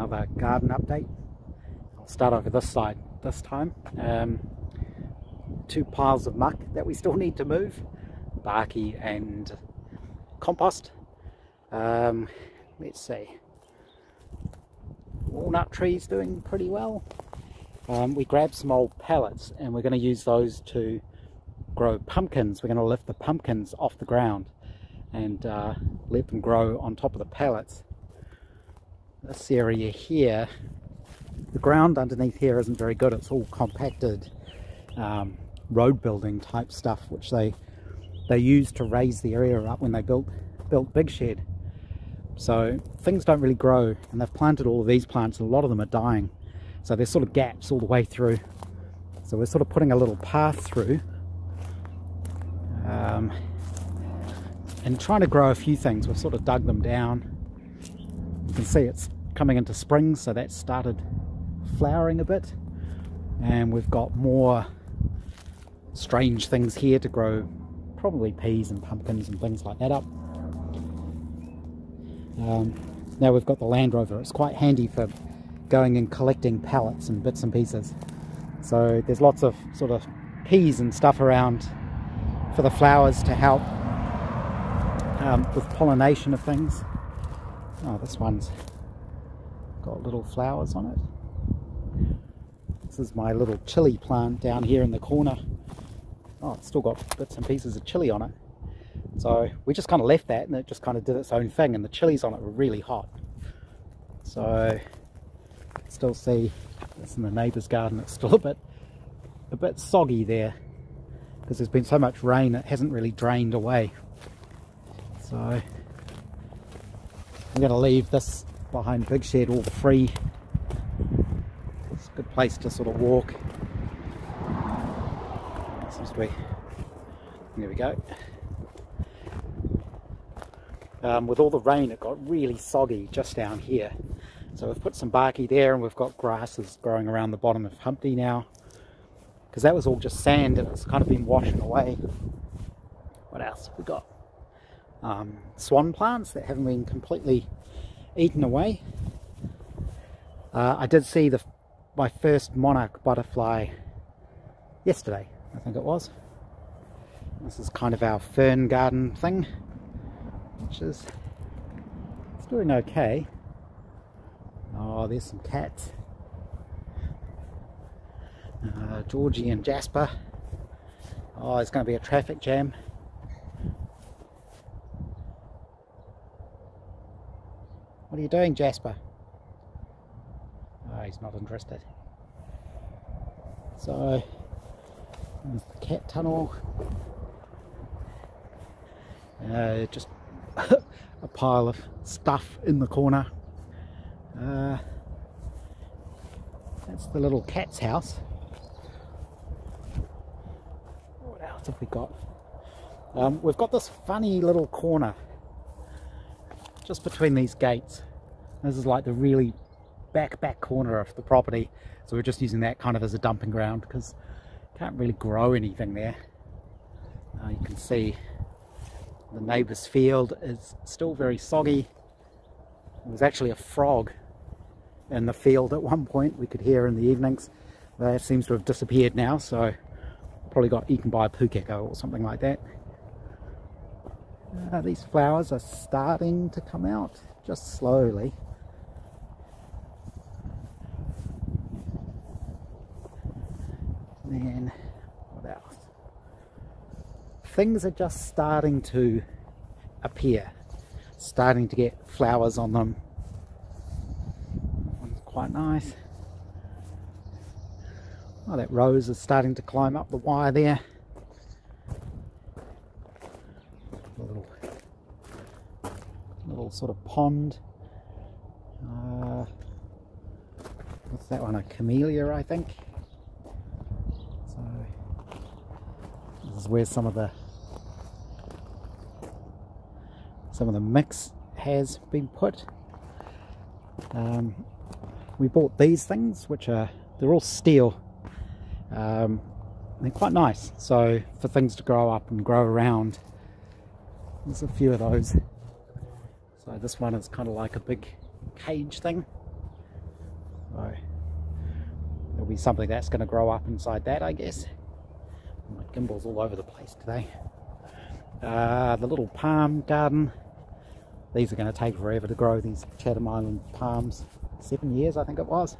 another garden update. I'll start over this side this time. Two piles of muck that we still need to move, barky and compost. Let's see, walnut trees doing pretty well. We grabbed some old pallets and we're going to use those to grow pumpkins. We're going to lift the pumpkins off the ground and let them grow on top of the pallets. This area here, the ground underneath here isn't very good. It's all compacted road building type stuff, which they used to raise the area up when they built Big Shed. So things don't really grow, and they've planted all of these plants and a lot of them are dying. So there's sort of gaps all the way through. So we're sort of putting a little path through and trying to grow a few things. We've sort of dug them down. You can see it's coming into spring, so that's started flowering a bit. And we've got more strange things here to grow, probably peas and pumpkins and things like that up. Now we've got the Land Rover. It's quite handy for going and collecting pallets and bits and pieces. So there's lots of sort of peas and stuff around for the flowers to help with pollination of things. Oh, this one's got little flowers on it. This is my little chili plant down here in the corner. Oh, it's still got bits and pieces of chili on it. So we just kind of left that and it just kind of did its own thing, and the chilies on it were really hot. So you can still see this in the neighbour's garden. It's still a bit soggy there because there's been so much rain it hasn't really drained away. So I'm going to leave this behind Big Shed all free. It's a good place to sort of walk. Seems to be. There we go. With all the rain, it got really soggy just down here. So we've put some barky there, and we've got grasses growing around the bottom of Humpty now, because that was all just sand and it's kind of been washing away. What else have we got? Swan plants that haven't been completely eaten away. I did see my first monarch butterfly yesterday, I think it was. This is kind of our fern garden thing, which is it's doing okay. Oh, there's some cats. Georgie and Jasper. Oh, there's going to be a traffic jam. What are you doing, Jasper? Oh, he's not interested. So, there's the cat tunnel. Just a pile of stuff in the corner. That's the little cat's house. What else have we got? We've got this funny little corner just between these gates. This is like the really back corner of the property, so we're just using that kind of as a dumping ground because you can't really grow anything there. You can see the neighbour's field is still very soggy. There was actually a frog in the field at one point, we could hear in the evenings. That seems to have disappeared now, so probably got eaten by a pukeko or something like that. These flowers are starting to come out, just slowly. And then, what else? Things are just starting to appear, starting to get flowers on them. That one's quite nice. Oh, that rose is starting to climb up the wire there. Little sort of pond. What's that one? A camellia, I think. So this is where some of the mix has been put. We bought these things, which they're all steel. They're quite nice, so for things to grow up and grow around. There's a few of those. So this one is kind of like a big cage thing. So there'll be something that's going to grow up inside that, I guess. My gimbal's all over the place today. The little palm garden. These are going to take forever to grow, these Chatham Island palms. 7 years, I think it was.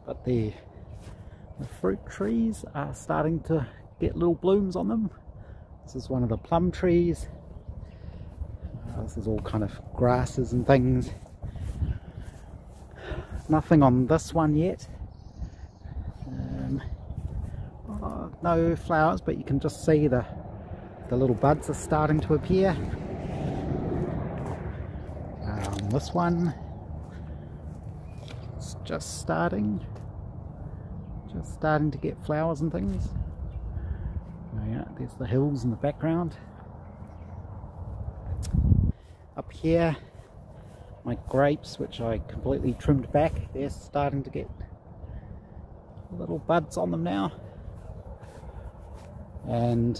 But the fruit trees are starting to get little blooms on them. This is one of the plum trees. This is all kind of grasses and things. Nothing on this one yet. No flowers, but you can just see the little buds are starting to appear. This one, it's just starting to get flowers and things. Oh yeah, there's the hills in the background. Up here, my grapes, which I completely trimmed back, they're starting to get little buds on them now. And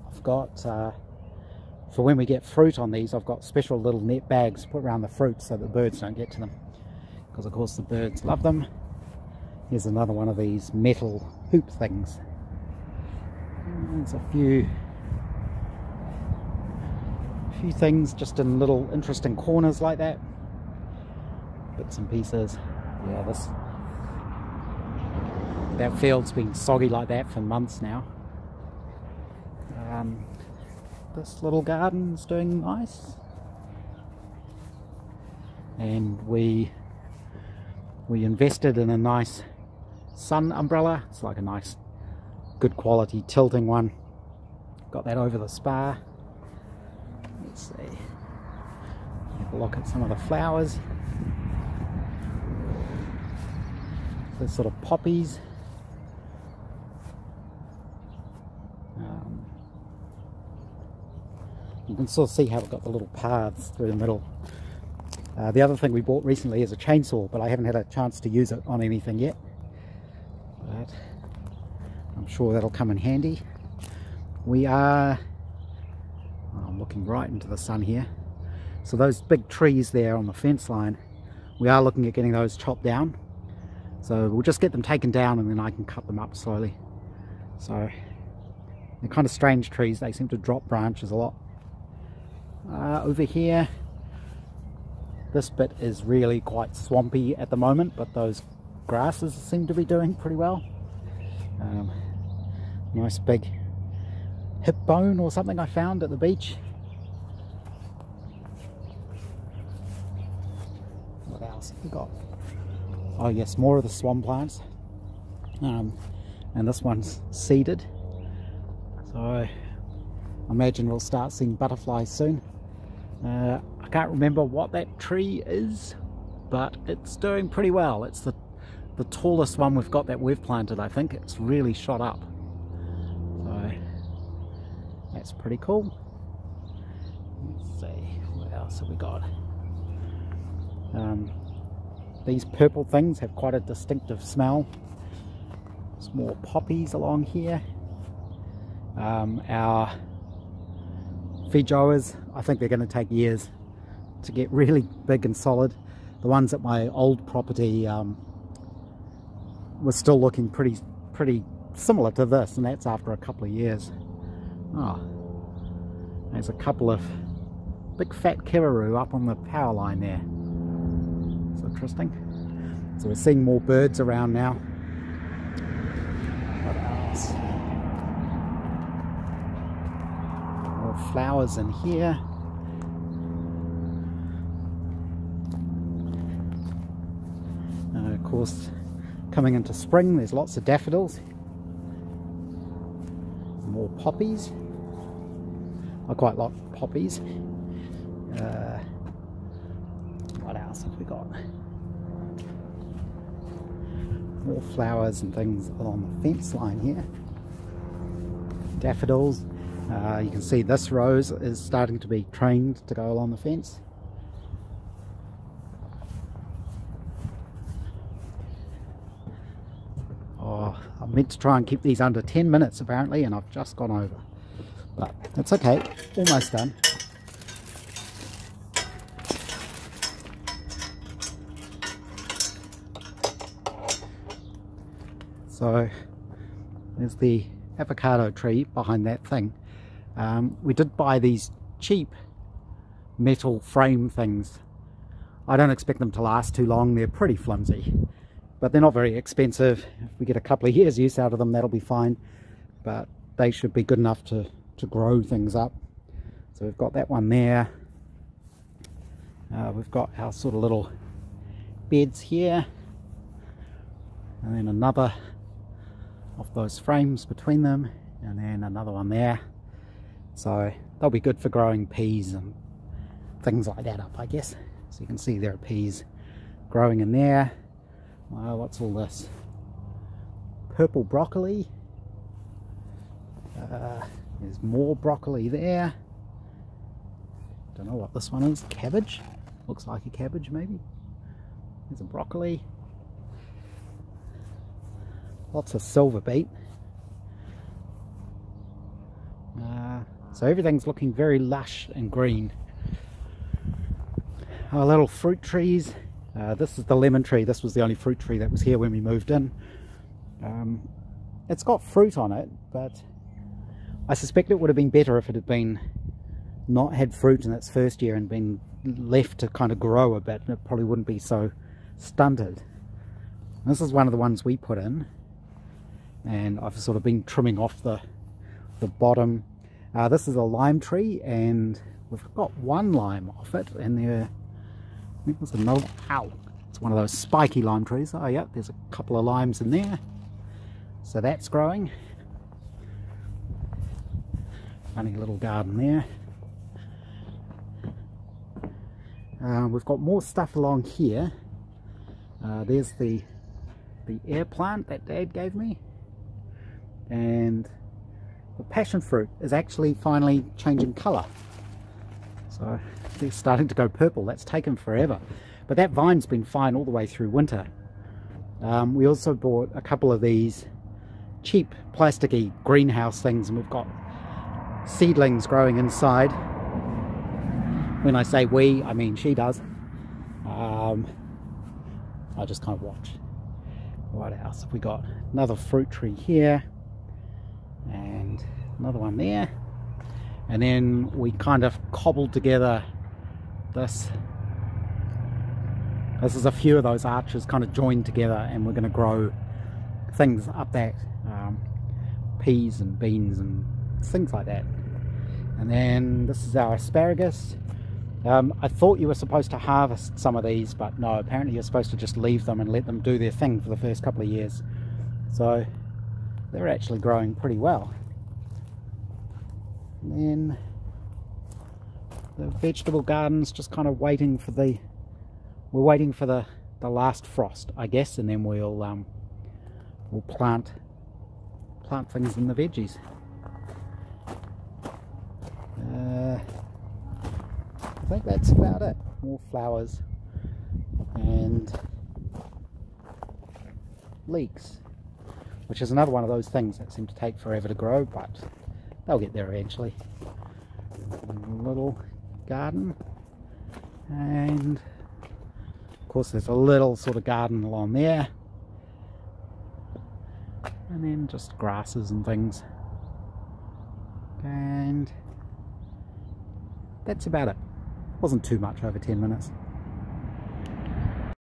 I've got, for when we get fruit on these, I've got special little net bags put around the fruit so the birds don't get to them. Because of course the birds love them. Here's another one of these metal hoop things. There's a few things just in little interesting corners like that. Bits and pieces. Yeah, that field's been soggy like that for months now. This little garden's doing nice, and we invested in a nice sun umbrella. It's like a nice good quality tilting one. Got that over the spa. Let's see, have a look at some of the flowers. These sort of poppies. You can sort of see how it got the little paths through the middle. The other thing we bought recently is a chainsaw, but I haven't had a chance to use it on anything yet. But I'm sure that'll come in handy. We are, I'm looking right into the sun here. So those big trees there on the fence line, we are looking at getting those chopped down. So we'll just get them taken down and then I can cut them up slowly. So they're kind of strange trees, they seem to drop branches a lot. Over here, this bit is really quite swampy at the moment, but those grasses seem to be doing pretty well. Nice big hip bone or something I found at the beach. What else have we got? Oh yes, more of the swan plants. And this one's seeded, so I imagine we'll start seeing butterflies soon. I can't remember what that tree is, but it's doing pretty well. It's the tallest one we've got that we've planted, I think. It's really shot up. So that's pretty cool. Let's see, what else have we got? These purple things have quite a distinctive smell. There's more poppies along here. Our feijoas, I think they're going to take years to get really big and solid. The ones at my old property were still looking pretty similar to this, and that's after a couple of years. Oh, there's a couple of big fat kereroo up on the power line there. It's interesting. So we're seeing more birds around now. What else? More flowers in here. Of course, coming into spring, there's lots of daffodils. More poppies. I quite like poppies. What else have we got? More flowers and things along the fence line here. Daffodils. You can see this rose is starting to be trained to go along the fence. Oh, I meant to try and keep these under 10 minutes apparently, and I've just gone over. But it's okay, almost done. So there's the avocado tree behind that thing. We did buy these cheap metal frame things. I don't expect them to last too long. They're pretty flimsy, but they're not very expensive. If we get a couple of years use out of them, that'll be fine, but they should be good enough to grow things up. So we've got that one there. We've got our sort of little beds here, and then another of those frames between them, and then another one there. So they'll be good for growing peas and things like that up, I guess. So you can see there are peas growing in there. Wow, what's all this? Purple broccoli. There's more broccoli there. Don't know what this one is. Cabbage. Looks like a cabbage maybe. There's a broccoli. Lots of silver beet. So everything's looking very lush and green. Our little fruit trees. This is the lemon tree. This was the only fruit tree that was here when we moved in. It's got fruit on it, but I suspect it would have been better if it had been not had fruit in its first year and been left to kind of grow a bit. It probably wouldn't be so stunted. This is one of the ones we put in, and I've sort of been trimming off the bottom. This is a lime tree, and we've got one lime off it, and there, I think there's another. Ow! It's one of those spiky lime trees. Oh yeah, there's a couple of limes in there, so that's growing. Funny little garden there. We've got more stuff along here. There's the air plant that Dad gave me, and the passion fruit is actually finally changing colour. So they're starting to go purple. That's taken forever, but that vine's been fine all the way through winter. We also bought a couple of these cheap plasticky greenhouse things, and we've got seedlings growing inside. When I say we, I mean she does. I just kind of watch. What else have we got? Another fruit tree here, and another one there. And then we kind of cobbled together this. This is a few of those arches kind of joined together, and we're going to grow things up that, peas and beans and things like that. And then this is our asparagus. I thought you were supposed to harvest some of these, but no, apparently you're supposed to just leave them and let them do their thing for the first couple of years. So they're actually growing pretty well. And then the vegetable garden's just kind of waiting for we're waiting for the last frost, I guess, and then we'll plant things in the veggies. I think that's about it. More flowers and leeks, which is another one of those things that seem to take forever to grow, but they'll get there eventually. A little garden, and of course there's a little sort of garden along there, and then just grasses and things, and that's about it. Wasn't too much over 10 minutes.